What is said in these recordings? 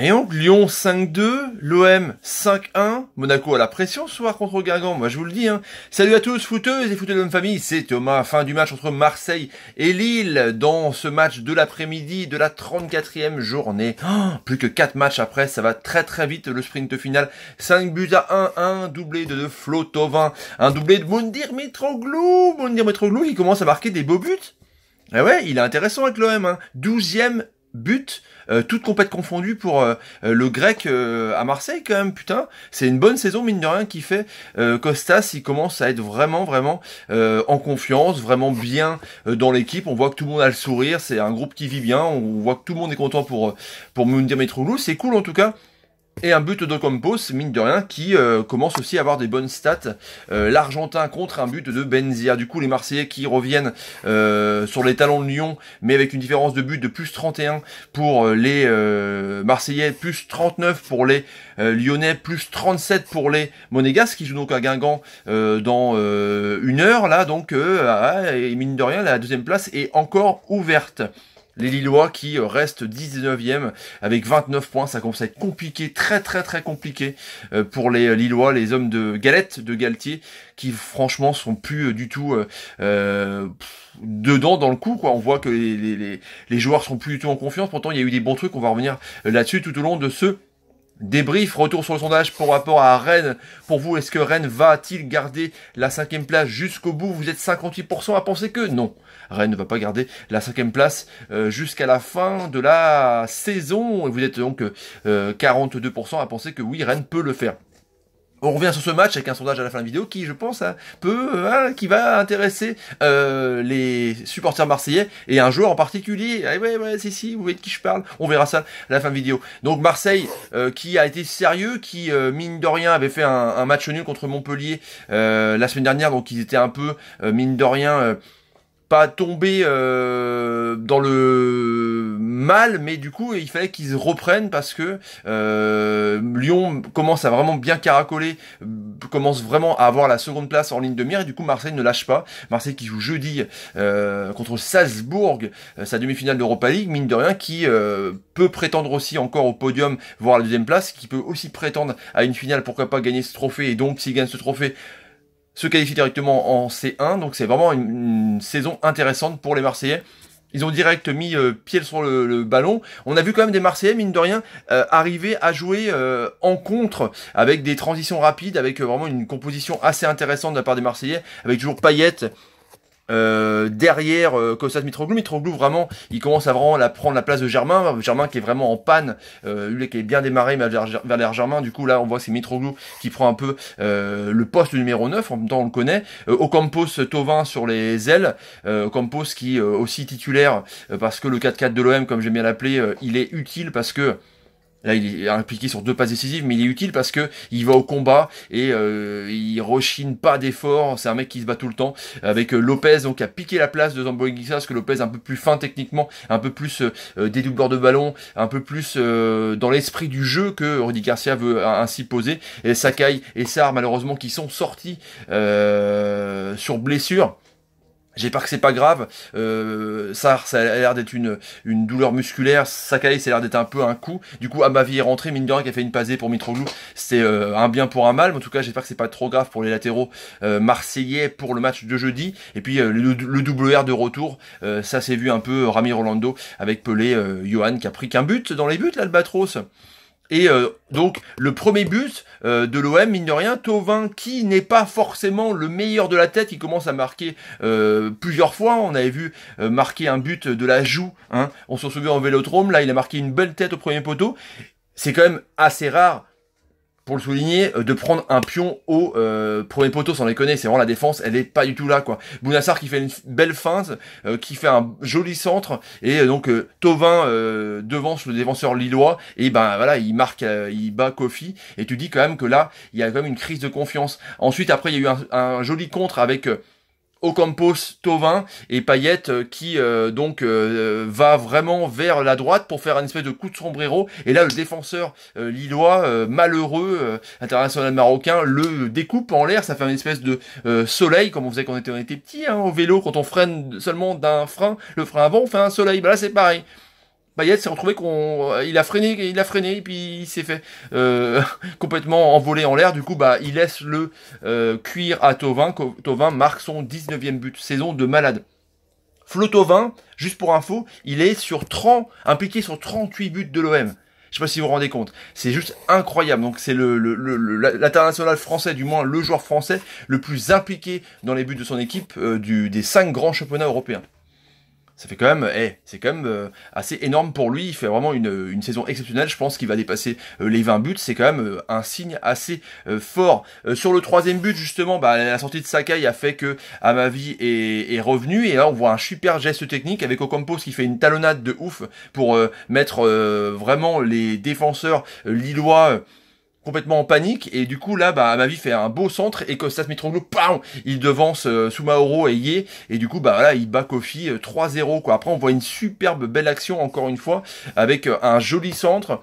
Et donc, Lyon 5-2, l'OM 5-1, Monaco à la pression ce soir contre Guingamp, moi je vous le dis. Salut à tous, footeuses et footeux de l'homme famille, c'est Thomas. Fin du match entre Marseille et Lille dans ce match de l'après-midi de la 34e journée. Plus que 4 matchs après, ça va très très vite le sprint final. 5 buts à 1, doublé de Flo Thauvin, un doublé de Moundir Mitroglou qui commence à marquer des beaux buts. Et ouais, il est intéressant avec l'OM, 12e but, toutes compètes confondues pour le grec à Marseille quand même, putain. C'est une bonne saison mine de rien qui fait Costas, il commence à être vraiment en confiance, vraiment bien dans l'équipe. On voit que tout le monde a le sourire, c'est un groupe qui vit bien, on voit que tout le monde est content pour Moundir Mitroglou, c'est cool en tout cas. Et un but d'Ocampos, mine de rien, qui commence aussi à avoir des bonnes stats. L'Argentin contre un but de Benzia. Du coup, les Marseillais qui reviennent sur les talons de Lyon, mais avec une différence de but de plus 31 pour les Marseillais, plus 39 pour les Lyonnais, plus 37 pour les Monégasques, qui jouent donc à Guingamp dans une heure, là. Donc, et mine de rien, la deuxième place est encore ouverte. Les Lillois qui restent 19e avec 29 points, ça commence à être compliqué, très compliqué pour les Lillois, les hommes de Galette, de Galtier, qui franchement sont plus du tout dedans dans le coup, quoi. On voit que les joueurs sont plus du tout en confiance, pourtant il y a eu des bons trucs, on va revenir là-dessus tout au long de ce débrief. Retour sur le sondage pour rapport à Rennes. Pour vous, est-ce que Rennes va-t-il garder la 5e place jusqu'au bout? Vous êtes 58% à penser que non. Rennes ne va pas garder la 5e place jusqu'à la fin de la saison. Et vous êtes donc 42% à penser que oui, Rennes peut le faire. On revient sur ce match avec un sondage à la fin de la vidéo qui, je pense, qui va intéresser les supporters marseillais et un joueur en particulier. Ah ouais, si, vous voyez de qui je parle. On verra ça à la fin de la vidéo. Donc Marseille, qui a été sérieux, qui mine de rien avait fait un match nul contre Montpellier la semaine dernière, donc ils étaient un peu mine de rien. Pas tombé dans le mal, mais du coup il fallait qu'ils reprennent parce que Lyon commence à vraiment bien caracoler, commence vraiment à avoir la seconde place en ligne de mire, et du coup Marseille ne lâche pas. Marseille qui joue jeudi contre Salzbourg, sa demi-finale d'Europa League, mine de rien, qui peut prétendre aussi encore au podium, voire la deuxième place, qui peut aussi prétendre à une finale, pourquoi pas gagner ce trophée, et donc s'il gagne ce trophée, se qualifie directement en C1, donc c'est vraiment une saison intéressante pour les Marseillais. Ils ont direct mis pied sur le ballon. On a vu quand même des Marseillais, mine de rien, arriver à jouer en contre, avec des transitions rapides, avec vraiment une composition assez intéressante de la part des Marseillais, avec toujours Payet derrière Kostas Mitroglou vraiment il commence à vraiment prendre la place de Germain qui est vraiment en panne, lui qui est bien démarré mais vers Germain, du coup là on voit que c'est Mitroglou qui prend un peu le poste numéro 9, en même temps on le connaît. Ocampos, Thauvin sur les ailes, Ocampos qui aussi titulaire parce que le 4-4 de l'OM, comme j'aime bien l'appeler, il est utile parce que là, il est impliqué sur 2 passes décisives, mais il est utile parce que il va au combat et il rechigne pas d'effort. C'est un mec qui se bat tout le temps. Avec Lopez, donc, qui a piqué la place de Zambo Anguissa, parce que Lopez est un peu plus fin techniquement, un peu plus dédoubleur de ballon, un peu plus dans l'esprit du jeu que Rudy Garcia veut ainsi poser. Et Sakai et Sarr, malheureusement, qui sont sortis sur blessure. J'espère que c'est pas grave. Ça a l'air d'être une douleur musculaire. Sakai, ça a l'air d'être un peu un coup. Du coup, Amavi est rentré, mine de rien, qui a fait une pasée pour Mitroglou. C'est un bien pour un mal. Mais en tout cas, j'espère que c'est pas trop grave pour les latéraux marseillais pour le match de jeudi. Et puis le double R de retour, ça s'est vu un peu. Rami Rolando avec Pelé, Johan qui a pris qu'un but dans les buts, l'Albatros. Et donc le premier but de l'OM, mine de rien, Thauvin qui n'est pas forcément le meilleur de la tête, il commence à marquer plusieurs fois. On avait vu marquer un but de la joue, on s'en souvient en Vélodrome, là il a marqué une belle tête au premier poteau. C'est quand même assez rare, pour le souligner, de prendre un pion au premier poteau, sans déconner, c'est vraiment la défense, elle est pas du tout là, quoi. Bounassar qui fait une belle feinte, qui fait un joli centre, et donc Thauvin devance le défenseur lillois, et ben voilà, il marque, il bat Kofi, et tu dis quand même que là, il y a quand même une crise de confiance. Ensuite, après, il y a eu un joli contre avec Ocampos, Thauvin et Payet qui va vraiment vers la droite pour faire un espèce de coup de sombrero, et là le défenseur lillois malheureux international marocain le découpe en l'air. Ça fait une espèce de soleil comme on faisait quand on était petit au vélo, quand on freine seulement d'un frein, le frein avant on fait un soleil. Bah là c'est pareil. Payet s'est retrouvé il a freiné, et puis il s'est fait complètement envoler en l'air. Du coup, bah, il laisse le cuire à Thauvin. Thauvin marque son 19e but, saison de malade. Flo Thauvin, juste pour info, il est impliqué sur 38 buts de l'OM. Je sais pas si vous vous rendez compte. C'est juste incroyable. Donc c'est l'international français, du moins le joueur français, le plus impliqué dans les buts de son équipe des 5 grands championnats européens. Ça fait quand même, c'est quand même assez énorme pour lui. Il fait vraiment une saison exceptionnelle. Je pense qu'il va dépasser les 20 buts. C'est quand même un signe assez fort. Sur le 3e but, justement, bah, la sortie de Sakai a fait que Amavi est revenu. Et là, on voit un super geste technique avec Ocampos qui fait une talonnade de ouf pour mettre vraiment les défenseurs lillois complètement en panique, et du coup là bah Amavi fait un beau centre et Kostas Mitroglou, pam, il devance Soumaoro et Yé, et du coup bah là il bat Kofi 3-0 quoi. Après on voit une superbe belle action encore une fois avec un joli centre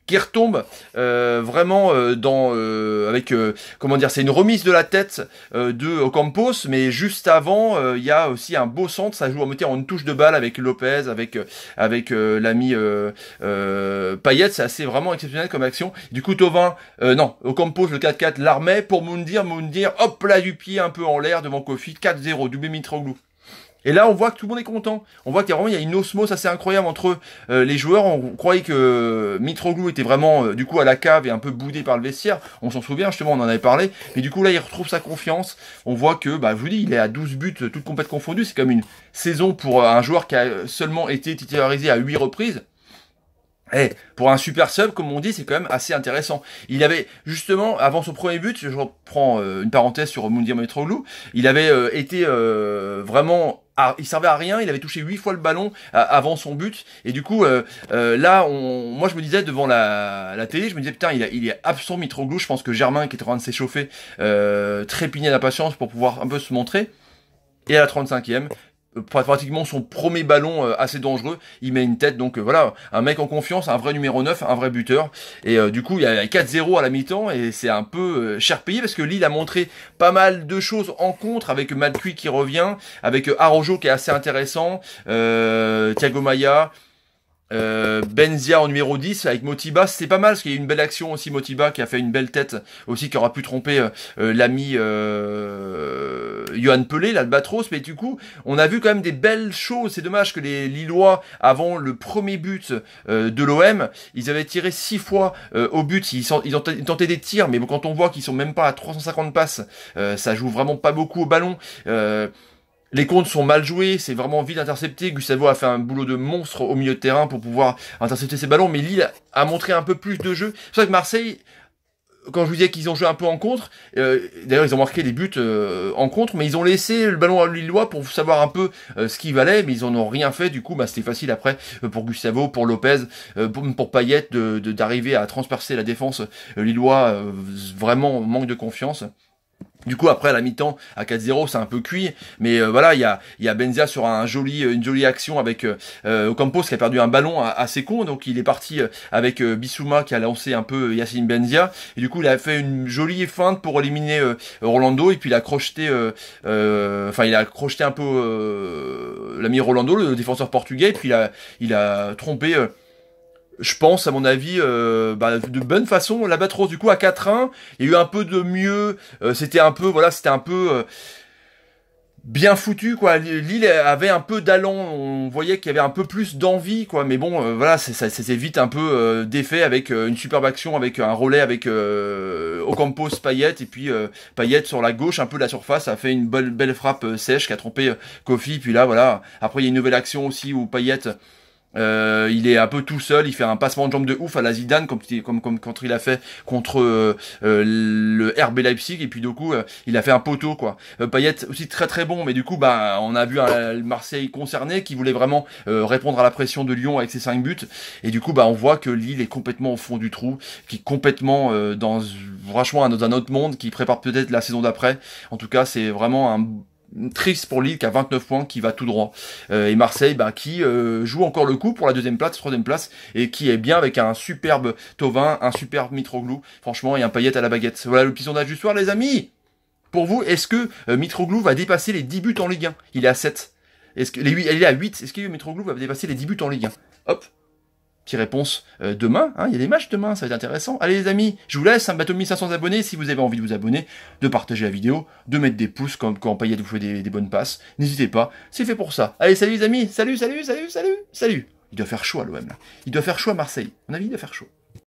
qui retombe vraiment avec comment dire, c'est une remise de la tête de Ocampos, mais juste avant il y a aussi un beau centre, ça joue à moitié en une touche de balle avec Lopez, avec l'ami Payet. C'est assez vraiment exceptionnel comme action. Du coup Thauvin, non, Ocampos le 4-4 l'armait pour Moundir, hop là du pied un peu en l'air devant Kofi, 4-0, doublé Mitroglou. Et là, on voit que tout le monde est content. On voit qu'il y a une osmose assez incroyable entre les joueurs. On croyait que Mitroglou était vraiment du coup à la cave et un peu boudé par le vestiaire. On s'en souvient, justement, on en avait parlé. Mais du coup, là, il retrouve sa confiance. On voit que, bah, je vous dis, il est à 12 buts, toutes complètes confondues. C'est comme une saison pour un joueur qui a seulement été titularisé à 8 reprises. Pour un super sub, comme on dit, c'est quand même assez intéressant. Il avait, justement, avant son premier but, je reprends une parenthèse sur Moundir Mitroglou, il avait été vraiment... il servait à rien, il avait touché 8 fois le ballon avant son but, et du coup, là, moi je me disais, devant la télé, je me disais, putain, il est absent Mitroglou, je pense que Germain, qui était en train de s'échauffer, trépignait d'impatience pour pouvoir un peu se montrer, et à la 35e, pratiquement son premier ballon assez dangereux, il met une tête, donc voilà, un mec en confiance, un vrai numéro 9, un vrai buteur, et du coup il y a 4-0 à la mi-temps, et c'est un peu cher payé, parce que Lille a montré pas mal de choses en contre, avec Malcuit qui revient, avec Arojo qui est assez intéressant, Thiago Maia, Benzia en numéro 10 avec Motiba, c'est pas mal parce qu'il y a une belle action aussi, Motiba qui a fait une belle tête aussi, qui aura pu tromper l'ami Johan Pelé, l'Albatros, mais du coup on a vu quand même des belles choses. C'est dommage que les Lillois, avant le premier but de l'OM, ils avaient tiré 6 fois au but, ils ont tenté des tirs, mais bon, quand on voit qu'ils sont même pas à 350 passes, ça joue vraiment pas beaucoup au ballon. Les comptes sont mal joués, c'est vraiment vite intercepté. Gustavo a fait un boulot de monstre au milieu de terrain pour pouvoir intercepter ses ballons, mais Lille a montré un peu plus de jeu. C'est pour ça que Marseille, quand je vous disais qu'ils ont joué un peu en contre, d'ailleurs ils ont marqué des buts en contre, mais ils ont laissé le ballon à Lillois pour savoir un peu ce qu'il valait, mais ils en ont rien fait. Du coup, bah, c'était facile après pour Gustavo, pour Lopez, pour Payet d'arriver à transpercer la défense lillois, vraiment manque de confiance. Du coup, après, à la mi-temps, à 4-0, c'est un peu cuit. Mais voilà, il y a Benzia sur une jolie action avec Ocampos qui a perdu un ballon assez con. Donc, il est parti avec Bissouma qui a lancé un peu Yacine Benzia. Et du coup, il a fait une jolie feinte pour éliminer Rolando. Et puis, il a crocheté un peu l'ami Rolando, le défenseur portugais. Et puis, il a trompé... je pense, à mon avis, de bonne façon, l'Albatros, du coup, à 4-1, il y a eu un peu de mieux, c'était un peu bien foutu, quoi. Lille avait un peu d'allant, on voyait qu'il y avait un peu plus d'envie, quoi, mais bon, voilà, c'était vite un peu défait avec une superbe action, avec un relais avec Ocampos, Payet, et puis Payet sur la gauche, un peu de la surface, a fait une belle frappe sèche qui a trompé Kofi, puis là, voilà, après il y a une nouvelle action aussi où Payet... il est un peu tout seul, il fait un passement de jambe de ouf à la Zidane, comme quand il a fait contre le RB Leipzig, et puis du coup il a fait un poteau, quoi. Payet aussi très très bon, mais du coup bah on a vu un Marseille concerné qui voulait vraiment répondre à la pression de Lyon avec ses 5 buts, et du coup bah on voit que Lille est complètement au fond du trou, qui est complètement franchement dans un autre monde, qui prépare peut-être la saison d'après. En tout cas c'est vraiment triste pour Lille qui a 29 points, qui va tout droit, et Marseille bah, qui joue encore le coup pour la 2e place, 3e place, et qui est bien avec un superbe Thauvin, un superbe Mitroglou, franchement, et un Payet à la baguette. Voilà le petit sondage du soir, les amis. Pour vous, est-ce que Mitroglou va dépasser les 10 buts en Ligue 1? Il est à 7. Il est à 8. Est-ce que Mitroglou va dépasser les 10 buts en Ligue 1? Hop, Petite réponse demain, hein, il y a des matchs demain, ça va être intéressant. Allez les amis, je vous laisse, bateau 1500 abonnés, si vous avez envie de vous abonner, de partager la vidéo, de mettre des pouces quand Payet vous fait des bonnes passes, n'hésitez pas, c'est fait pour ça. Allez salut les amis, salut. Il doit faire chaud à l'OM là, il doit faire chaud à Marseille, à mon avis il doit faire chaud.